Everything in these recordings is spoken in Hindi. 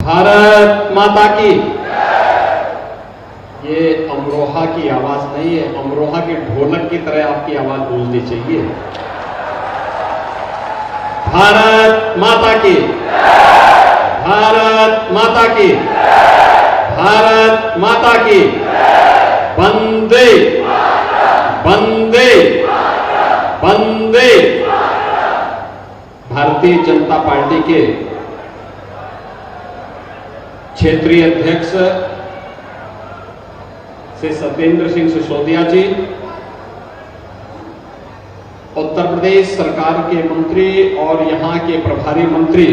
भारत माता की। ये अमरोहा की आवाज नहीं है, अमरोहा के ढोलक की तरह आपकी आवाज गूंजनी चाहिए। भारत माता की, भारत माता की, भारत माता की। वंदे वंदे वंदे। भारतीय जनता पार्टी के क्षेत्रीय अध्यक्ष श्री सत्येंद्र सिंह सिसोदिया जी, उत्तर प्रदेश सरकार के मंत्री और यहां के प्रभारी मंत्री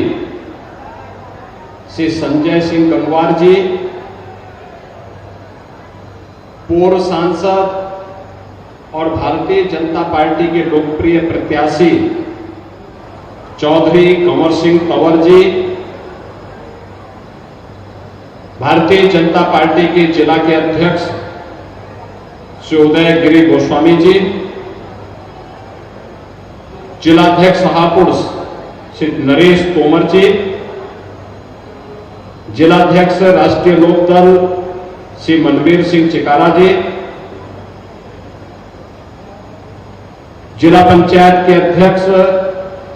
श्री संजय सिंह गंगवार जी, पूर्व सांसद और भारतीय जनता पार्टी के लोकप्रिय प्रत्याशी चौधरी कंवर सिंह तंवर जी, भारतीय जनता पार्टी के जिला के अध्यक्ष श्री उदयगिरी गोस्वामी जी, जिलाध्यक्ष हापुड़ श्री नरेश तोमर जी, जिलाध्यक्ष राष्ट्रीय लोकदल श्री मनवीर सिंह चिकारा जी, जिला पंचायत के अध्यक्ष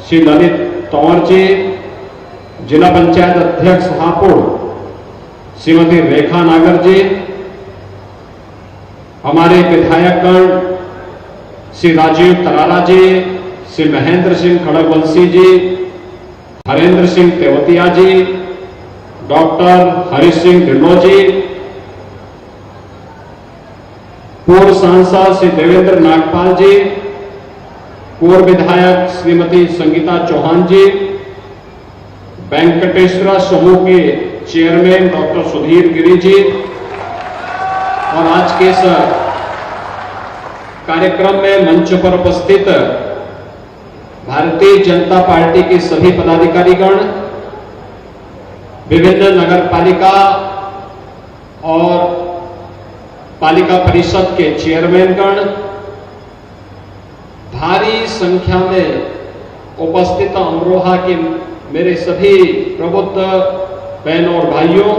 श्री ललित तंवर जी, जिला पंचायत अध्यक्ष हापुड़ श्रीमती रेखा नागर जी, हमारे विधायकगण श्री राजीव तरारा जी, श्री महेंद्र सिंह खड़गवंशी जी, हरेंद्र सिंह तेवतिया जी, डॉक्टर हरीश सिंह ढिल्लो जी, पूर्व सांसद श्री देवेंद्र नागपाल जी, पूर्व विधायक श्रीमती संगीता चौहान जी, वेंकटेश्वरा समूह के चेयरमैन डॉक्टर सुधीर गिरी जी, और आज के इस कार्यक्रम में मंच पर उपस्थित भारतीय जनता पार्टी के सभी पदाधिकारीगण, विभिन्न नगर पालिका और पालिका परिषद के चेयरमैनगण, भारी संख्या में उपस्थित अमरोहा के मेरे सभी प्रबुद्ध बहनों और भाइयों,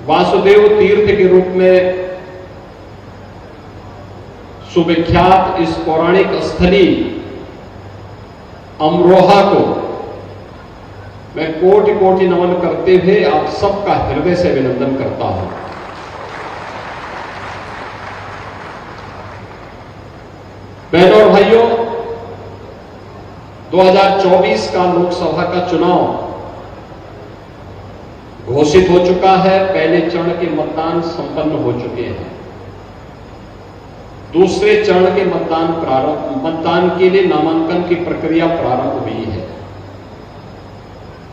वासुदेव तीर्थ के रूप में सुविख्यात इस पौराणिक स्थली अमरोहा को मैं कोटि कोटि नमन करते हुए आप सबका हृदय से अभिनंदन करता हूं। बहनों और भाइयों, 2024 का लोकसभा का चुनाव घोषित हो चुका है। पहले चरण के मतदान संपन्न हो चुके हैं। दूसरे चरण के मतदान के लिए नामांकन की प्रक्रिया प्रारंभ हुई है।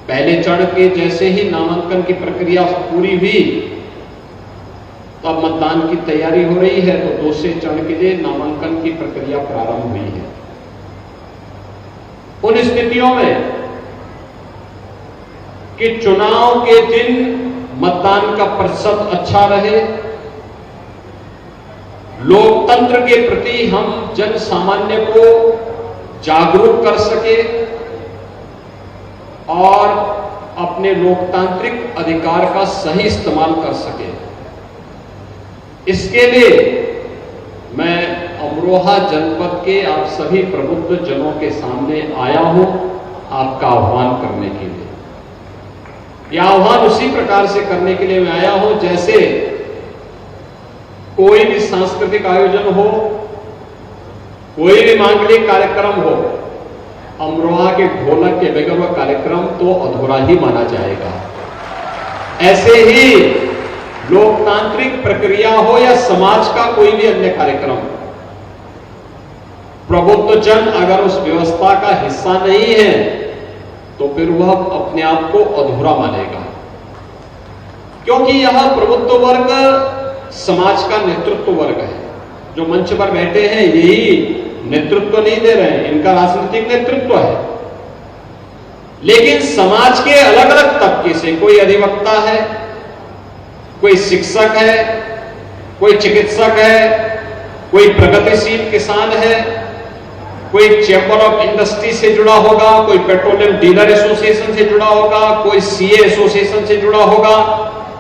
पहले चरण के जैसे ही नामांकन की प्रक्रिया पूरी हुई तो अब मतदान की तैयारी हो रही है, तो दूसरे चरण के लिए नामांकन की प्रक्रिया प्रारंभ हुई है। उन स्थितियों में कि चुनाव के दिन मतदान का प्रतिशत अच्छा रहे, लोकतंत्र के प्रति हम जन सामान्य को जागरूक कर सके और अपने लोकतांत्रिक अधिकार का सही इस्तेमाल कर सके, इसके लिए मैं अमरोहा जनपद के आप सभी प्रबुद्ध जनों के सामने आया हूं आपका आह्वान करने के लिए। यह आह्वान उसी प्रकार से करने के लिए मैं आया हूं जैसे कोई भी सांस्कृतिक आयोजन हो, कोई भी मांगलिक कार्यक्रम हो, अमरोहा के ढोलक के बगैर वह कार्यक्रम तो अधूरा ही माना जाएगा। ऐसे ही लोकतांत्रिक प्रक्रिया हो या समाज का कोई भी अन्य कार्यक्रम, प्रबुद्ध जन अगर उस व्यवस्था का हिस्सा नहीं है तो फिर वह अपने आप को अधूरा मानेगा, क्योंकि यह प्रबुद्ध वर्ग समाज का नेतृत्व वर्ग है। जो मंच पर बैठे हैं यही नेतृत्व नहीं दे रहे हैं, इनका राजनीतिक नेतृत्व है, लेकिन समाज के अलग अलग तबके से कोई अधिवक्ता है, कोई शिक्षक है, कोई चिकित्सक है, कोई प्रगतिशील किसान है, कोई चैंबर ऑफ इंडस्ट्री से जुड़ा होगा, कोई पेट्रोलियम डीलर एसोसिएशन से जुड़ा होगा, कोई सीए एसोसिएशन से जुड़ा होगा,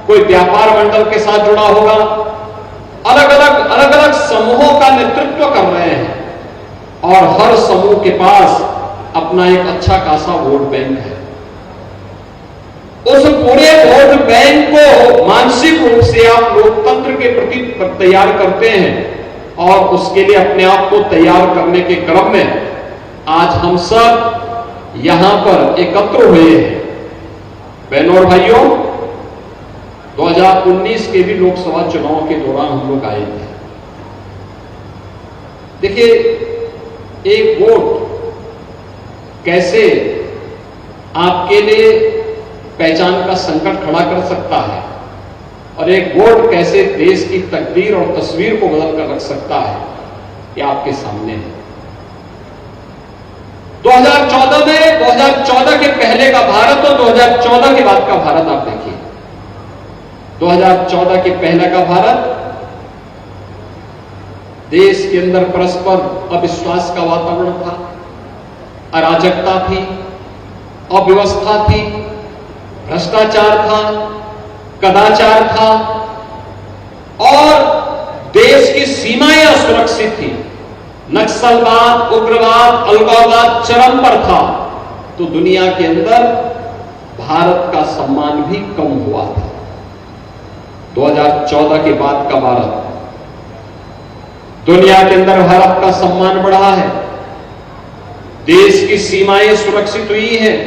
कोई व्यापार मंडल के साथ जुड़ा होगा। अलग अलग समूहों का नेतृत्व कर रहे हैं और हर समूह के पास अपना एक अच्छा खासा वोट बैंक है। उस पूरे वोट बैंक को मानसिक रूप से आप लोकतंत्र के प्रति तैयार करते हैं और उसके लिए अपने आप को तैयार करने के क्रम में आज हम सब यहां पर एकत्र हुए हैं। बहनों और भाइयों, 2019 के भी लोकसभा चुनाव के दौरान हम लोग आए थे। देखिए, एक वोट कैसे आपके लिए पहचान का संकट खड़ा कर सकता है और एक वोट कैसे देश की तकदीर और तस्वीर को बदल कर रख सकता है, ये आपके सामने है। 2014 में 2014 के पहले का भारत और 2014 के बाद का भारत आप देखिए। 2014 के पहले का भारत, देश के अंदर परस्पर अविश्वास का वातावरण था, अराजकता थी, अव्यवस्था थी, भ्रष्टाचार था, कदाचार था और देश की सीमाएं असुरक्षित थी। नक्सलवाद, उग्रवाद, अलगाववाद चरम पर था। तो दुनिया के अंदर भारत का सम्मान भी कम हुआ था। 2014 के बाद का भारत, दुनिया के अंदर भारत का सम्मान बढ़ा है, देश की सीमाएं सुरक्षित हुई हैं,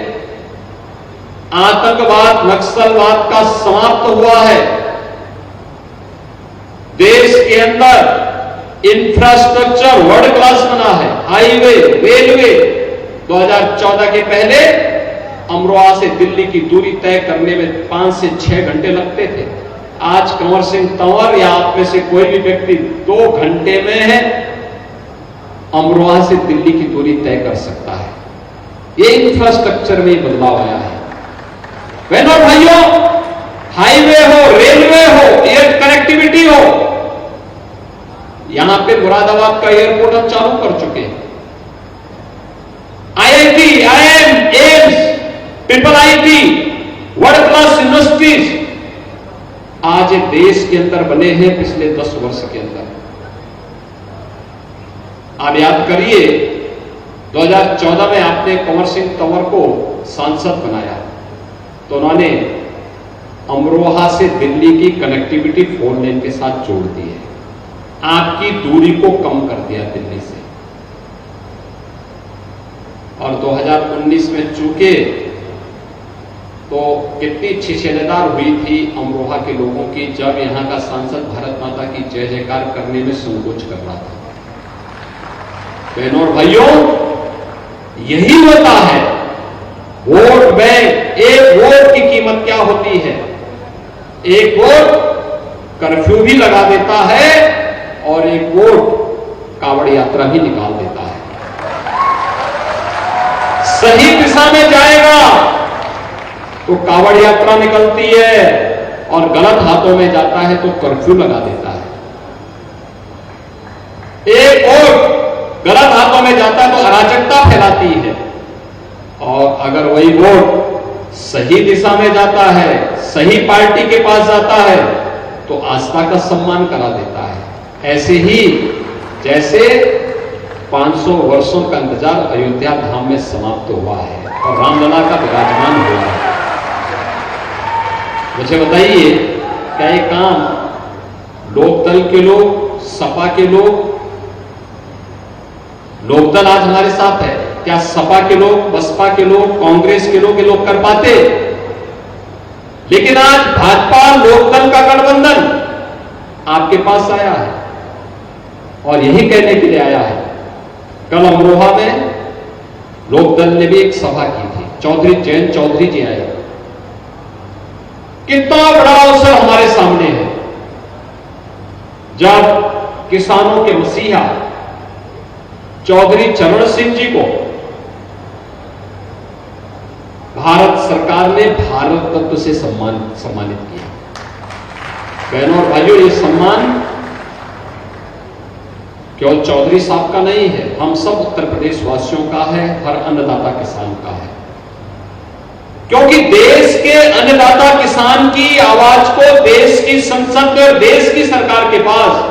आतंकवाद, नक्सलवाद का समाप्त हुआ है, देश के अंदर इंफ्रास्ट्रक्चर वर्ल्ड क्लास बना है, हाईवे, रेलवे। 2014 के पहले अमरोहा से दिल्ली की दूरी तय करने में 5 से 6 घंटे लगते थे। आज कंवर सिंह तंवर या आप में से कोई भी व्यक्ति 2 घंटे में है अमरोहा से दिल्ली की दूरी तय कर सकता है। ये इंफ्रास्ट्रक्चर में बदलाव आया है। बहनों और भाइयों, हाईवे हो, रेलवे हो, एयर कनेक्टिविटी हो, यहां पे मुरादाबाद का एयरपोर्ट हम चालू कर चुके हैं। IIT, IIM, AIIMS, triple IT, world class universities आज देश के अंदर बने हैं पिछले 10 वर्ष के अंदर। आप याद करिए, 2014 में आपने कंवर सिंह तंवर को सांसद बनाया तो उन्होंने अमरोहा से दिल्ली की कनेक्टिविटी 4 लेन के साथ जोड़ दी है, आपकी दूरी को कम कर दिया दिल्ली से। और 2019 में चूंकि तो कितनी छिछेलेदार हुई थी अमरोहा के लोगों की जब यहां का सांसद भारत माता की जय जयकार करने में संकोच कर रहा था। बहनों और भाइयों, यही होता है वोट बैंक। एक वोट की कीमत क्या होती है? एक वोट कर्फ्यू भी लगा देता है और एक वोट कांवड़ यात्रा भी निकाल देता है। सही दिशा में जाएगा तो कांवड़ यात्रा निकलती है और गलत हाथों में जाता है तो कर्फ्यू लगा देता है। एक वोट गलत हाथों में जाता है तो अराजकता फैलाती है और अगर वही वोट सही दिशा में जाता है, सही पार्टी के पास जाता है तो आस्था का सम्मान करा देता है। ऐसे ही जैसे 500 वर्षों का इंतजार अयोध्या धाम में समाप्त हुआ है और रामलला का विराजमान हुआ है। मुझे बताइए, क्या ये काम लोकदल के लोग, सपा के लोग, लोकदल आज हमारे साथ है, क्या सपा के लोग, बसपा के लोग, कांग्रेस के लोग ये लोग कर पाते? लेकिन आज भाजपा लोकदल का गठबंधन आपके पास आया है और यही कहने के लिए आया है। कल अमरोहा में लोकदल ने भी एक सभा की थी, चौधरी जयंत चौधरी जी आए। कितना बड़ा अवसर हमारे सामने है जब किसानों के मसीहा चौधरी चरण सिंह जी को भारत सरकार ने भारत रत्न से सम्मानित किया। बहनों और भाइयों, ये सम्मान केवल चौधरी साहब का नहीं है, हम सब उत्तर प्रदेश वासियों का है, हर अन्नदाता किसान का है। क्योंकि देश के अन्नदाता किसान की आवाज को देश की संसद और देश की सरकार के पास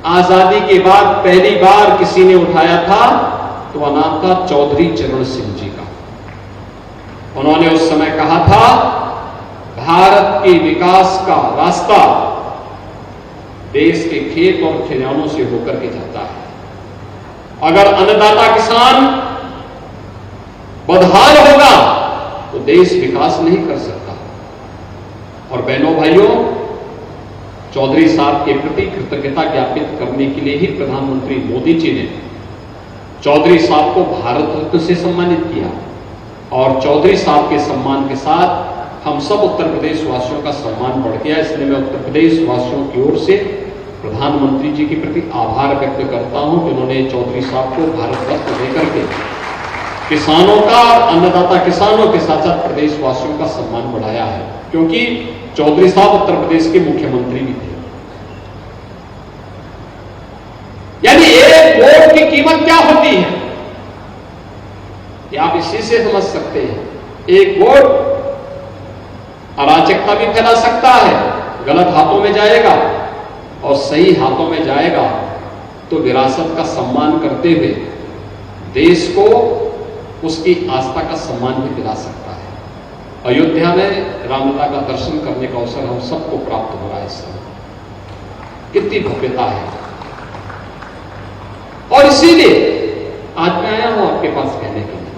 आजादी के बाद पहली बार किसी ने उठाया था, तो वह नाम था चौधरी चरण सिंह जी का। उन्होंने उस समय कहा था, भारत के विकास का रास्ता देश के खेत और खलिहानों से होकर के जाता है। अगर अन्नदाता किसान बदहाल होगा तो देश विकास नहीं कर सकता। और बहनों भाइयों, चौधरी साहब के प्रति कृतज्ञता ज्ञापित करने के लिए ही प्रधानमंत्री मोदी जी ने चौधरी साहब को भारत रत्न से सम्मानित किया। और चौधरी साहब के सम्मान के साथ हम सब उत्तर प्रदेश वासियों का सम्मान बढ़ गया। इसलिए मैं उत्तर प्रदेश वासियों की ओर से प्रधानमंत्री जी के प्रति आभार व्यक्त करता हूं कि उन्होंने चौधरी साहब को भारत रत्न देकर के किसानों का, अन्नदाता किसानों के साथ साथ प्रदेश वासियों का सम्मान बढ़ाया है। क्योंकि चौधरी साहब उत्तर प्रदेश के मुख्यमंत्री भी थे। यानी एक वोट की कीमत क्या होती है, ये आप इसी से समझ सकते हैं। एक वोट अराजकता भी फैला सकता है, गलत हाथों में जाएगा, और सही हाथों में जाएगा तो विरासत का सम्मान करते हुए देश को उसकी आस्था का सम्मान भी दिला सकता है। अयोध्या में रामलला का दर्शन करने का अवसर हम सबको प्राप्त हो रहा है इस समय, कितनी भव्यता है। और इसीलिए आज मैं आया हूं आपके पास कहने के लिए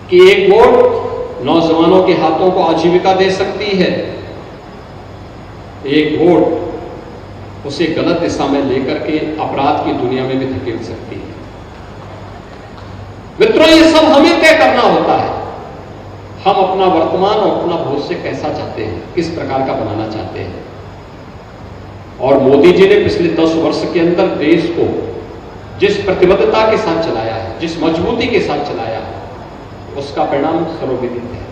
कि एक वोट नौजवानों के हाथों को आजीविका दे सकती है, एक वोट उसे गलत दिशा में लेकर के अपराध की दुनिया में भी धकेल सकती है। मित्रों, ये सब हमें तय करना होता है। हम अपना वर्तमान और अपना भविष्य कैसा चाहते हैं, किस प्रकार का बनाना चाहते हैं। और मोदी जी ने पिछले 10 वर्ष के अंदर देश को जिस प्रतिबद्धता के साथ चलाया है, जिस मजबूती के साथ चलाया है, उसका परिणाम सर्वविदित है।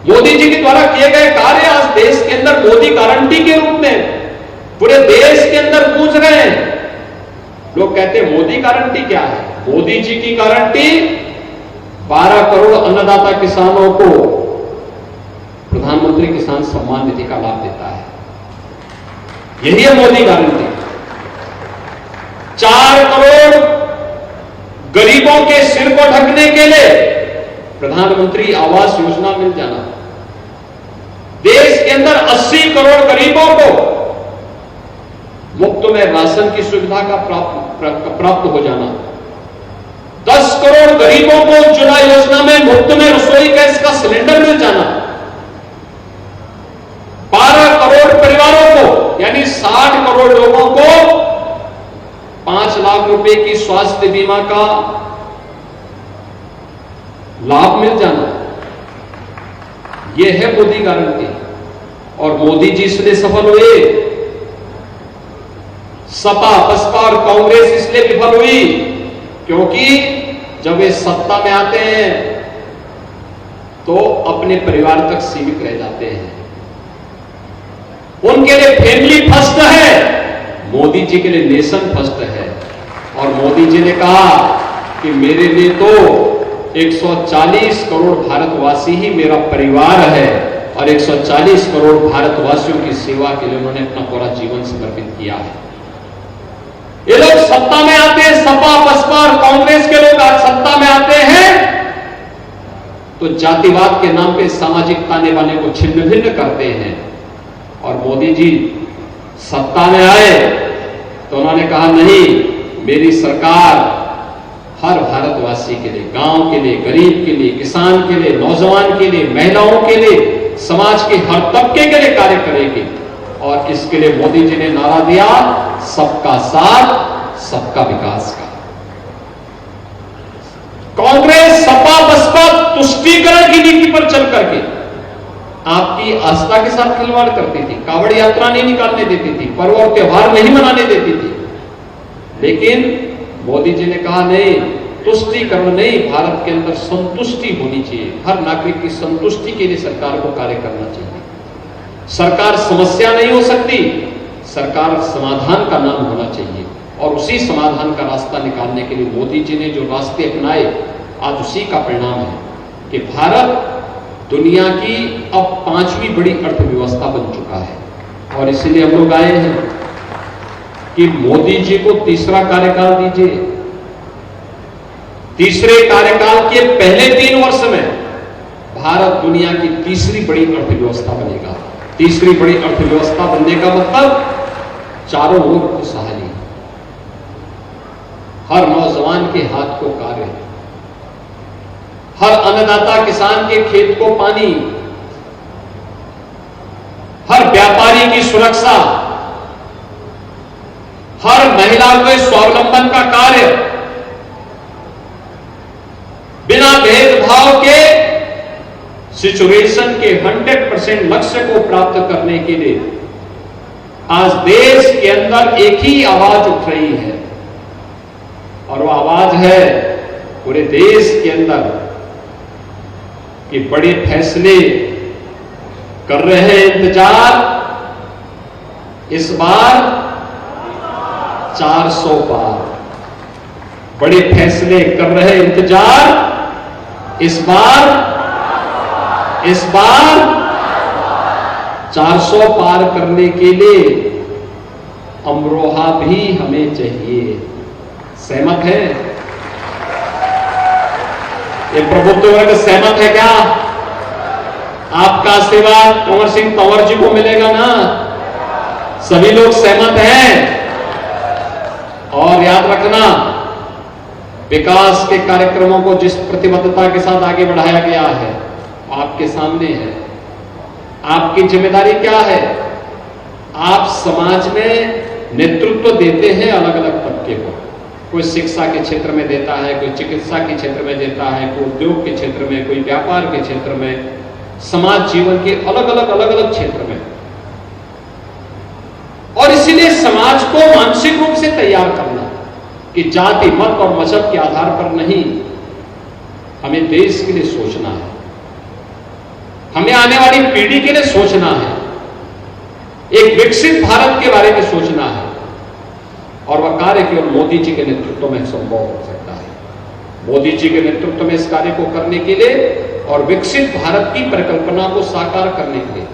मोदी जी के द्वारा किए गए कार्य आज देश के अंदर मोदी गारंटी के रूप में पूरे देश के अंदर गूंज रहे हैं। लोग कहते हैं मोदी गारंटी क्या है? मोदी जी की गारंटी 12 करोड़ अन्नदाता किसानों को प्रधानमंत्री किसान सम्मान निधि का लाभ देता है। यही है मोदी गारंटी। 4 करोड़ गरीबों के सिर को ढकने के लिए प्रधानमंत्री आवास योजना मिल जाना, देश के अंदर 80 करोड़ गरीबों को मुफ्त में राशन की सुविधा का प्राप्त हो जाना, 10 करोड़ गरीबों को उज्ज्वला योजना में मुफ्त में रसोई गैस का सिलेंडर मिल जाना, 12 करोड़ परिवारों को यानी 60 करोड़ लोगों को 5 लाख रुपए की स्वास्थ्य बीमा का लाभ मिल जाना, यह है मोदी गारंटी। और मोदी जी इसलिए सफल हुए, सपा, बसपा और कांग्रेस इसलिए विफल हुई क्योंकि जब वे सत्ता में आते हैं तो अपने परिवार तक सीमित रह जाते हैं। उनके लिए फैमिली फर्स्ट है, मोदी जी के लिए नेशन फर्स्ट है। और मोदी जी ने कहा कि मेरे लिए तो 140 करोड़ भारतवासी ही मेरा परिवार है, और 140 करोड़ भारतवासियों की सेवा के लिए उन्होंने अपना पूरा जीवन समर्पित किया है। ये लोग सत्ता में आते हैं, सपा, बसपा और कांग्रेस के लोग आज सत्ता में आते हैं तो जातिवाद के नाम पे सामाजिक ताने बाने को छिन्न भिन्न करते हैं। और मोदी जी सत्ता में आए तो उन्होंने कहा नहीं, मेरी सरकार हर भारतवासी के लिए, गांव के लिए, गरीब के लिए, किसान के लिए, नौजवान के लिए, महिलाओं के लिए, समाज के हर तबके के लिए कार्य करेगी। और इसके लिए मोदी जी ने नारा दिया, सबका साथ, सबका विकास का। कांग्रेस, सपा, बसपा तुष्टीकरण की नीति पर चल करके आपकी आस्था के साथ खिलवाड़ करती थी, कावड़ यात्रा नहीं निकालने देती थी, पर्व और त्योहार नहीं मनाने देती थी। लेकिन मोदी जी ने कहा नहीं, तुष्टीकरण नहीं, भारत के अंदर संतुष्टि होनी चाहिए, हर नागरिक की संतुष्टि के लिए सरकार को कार्य करना चाहिए। सरकार समस्या नहीं हो सकती, सरकार समाधान का नाम होना चाहिए। और उसी समाधान का रास्ता निकालने के लिए मोदी जी ने जो रास्ते अपनाए, आज उसी का परिणाम है कि भारत दुनिया की अब 5वीं बड़ी अर्थव्यवस्था बन चुका है। और इसीलिए हम लोग आए हैं कि मोदी जी को तीसरा कार्यकाल दीजिए। तीसरे कार्यकाल के पहले 3 वर्ष में भारत दुनिया की तीसरी बड़ी अर्थव्यवस्था बनेगा। तीसरी बड़ी अर्थव्यवस्था बनने का मतलब चारों ओर खुशहाली, हर नौजवान के हाथ को कार्य, हर अन्नदाता किसान के खेत को पानी, हर व्यापारी की सुरक्षा, हर महिला को स्वावलंबन का कार्य, बिना भेदभाव के सिचुएशन के 100% लक्ष्य को प्राप्त करने के लिए आज देश के अंदर एक ही आवाज उठ रही है, और वो आवाज है पूरे देश के अंदर कि बड़े फैसले कर रहे हैं इंतजार, इस बार 400 पार। बड़े फैसले कर रहे हैं इंतजार, इस बार 400 पार करने के लिए अमरोहा भी हमें चाहिए। सहमत है? ये प्रभुत्व वर्ग सहमत है क्या? आपका आशीर्वाद कंवर सिंह तंवर जी को मिलेगा ना? सभी लोग सहमत हैं? और याद रखना, विकास के कार्यक्रमों को जिस प्रतिबद्धता के साथ आगे बढ़ाया गया है आपके सामने है। आपकी जिम्मेदारी क्या है? आप समाज में नेतृत्व देते हैं अलग अलग तबके को। कोई शिक्षा के क्षेत्र में देता है, कोई चिकित्सा के क्षेत्र में देता है, कोई उद्योग के क्षेत्र में, कोई व्यापार के क्षेत्र में, समाज जीवन के अलग अलग क्षेत्र में। और इसीलिए समाज को मानसिक रूप से तैयार करना कि जाति, मत और मजहब के आधार पर नहीं, हमें देश के लिए सोचना है, हमें आने वाली पीढ़ी के लिए सोचना है, एक विकसित भारत के बारे में सोचना है। और वह कार्य केवल मोदी जी के नेतृत्व में संभव हो सकता है। मोदी जी के नेतृत्व में इस कार्य को करने के लिए और विकसित भारत की परिकल्पना को साकार करने के लिए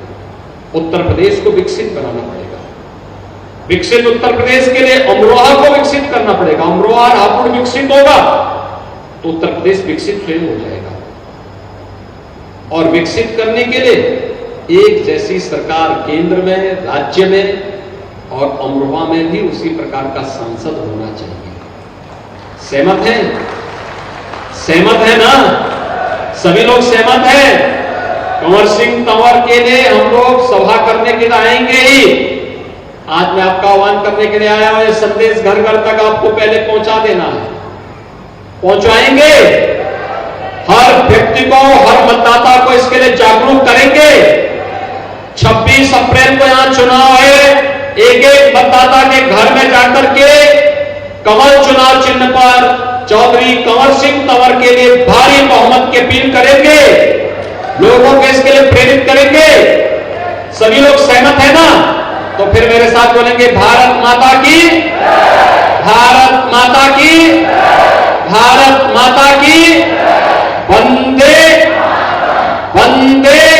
उत्तर प्रदेश को विकसित बनाना पड़ेगा। विकसित उत्तर प्रदेश के लिए अमरोहा को विकसित करना पड़ेगा। अमरोहा और हापुड़ विकसित होगा तो उत्तर प्रदेश विकसित स्वयं हो जाएगा। और विकसित करने के लिए एक जैसी सरकार केंद्र में, राज्य में और अमरोहा में भी उसी प्रकार का सांसद होना चाहिए। सहमत है? सहमत है ना? सभी लोग सहमत हैं? कंवर सिंह तंवर के लिए हम लोग सभा करने के लिए आएंगे ही। आज मैं आपका आह्वान करने के लिए आया हूं। संदेश घर घर तक आपको पहले पहुंचा देना है। पहुंचाएंगे? हर व्यक्ति को, हर मतदाता को इसके लिए जागरूक करेंगे। 26 अप्रैल को यहां चुनाव है। एक एक मतदाता के घर में जाकर के कमल चुनाव चिन्ह पर चौधरी कंवर सिंह तंवर के लिए भारी बहुमत की अपील करेंगे, लोगों को इसके लिए प्रेरित करेंगे। सभी लोग सहमत है ना? तो फिर मेरे साथ बोलेंगे, भारत माता की, भारत माता की, भारत माता की, वंदे वंदे